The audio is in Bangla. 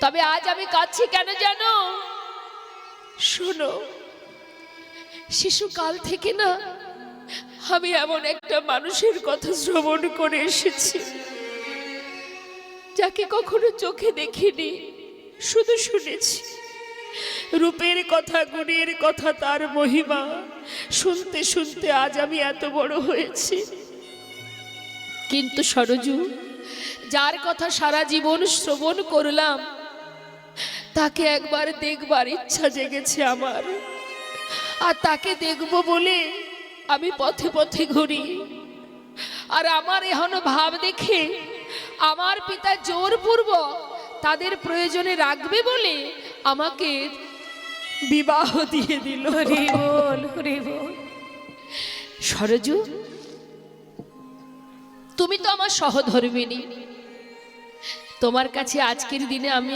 তবে আজ আমি কাঁদছি কেন জানো? শোনো, শিশুকাল থেকে না আমি এমন একটা মানুষের কথা শ্রবণ করে এসেছি, যাকে কখনো চোখে দেখিনি, শুধু শুনেছি। রূপের কথা, গুণের কথা, তার মহিমা শুনতে শুনতে আজ আমি এত বড় হয়েছি। কিন্তু সরজু, যার কথা সারা জীবন শ্রবণ করলাম, তাকে একবার দেখবার ইচ্ছা জেগেছে আমার। আর তাকে দেখব বলে আমি পথে পথে ঘুরি। আর আমার এহন ভাব দেখে আমার পিতা জোরপূর্বক তাদের প্রয়োজনে রাখবে বলে আমাকে বিবাহ দিয়ে দিল। হরি বল, হরি বল। সরজু, তুমি তো আমার সহধর্মিণী। তোমার কাছে আজকের দিনে আমি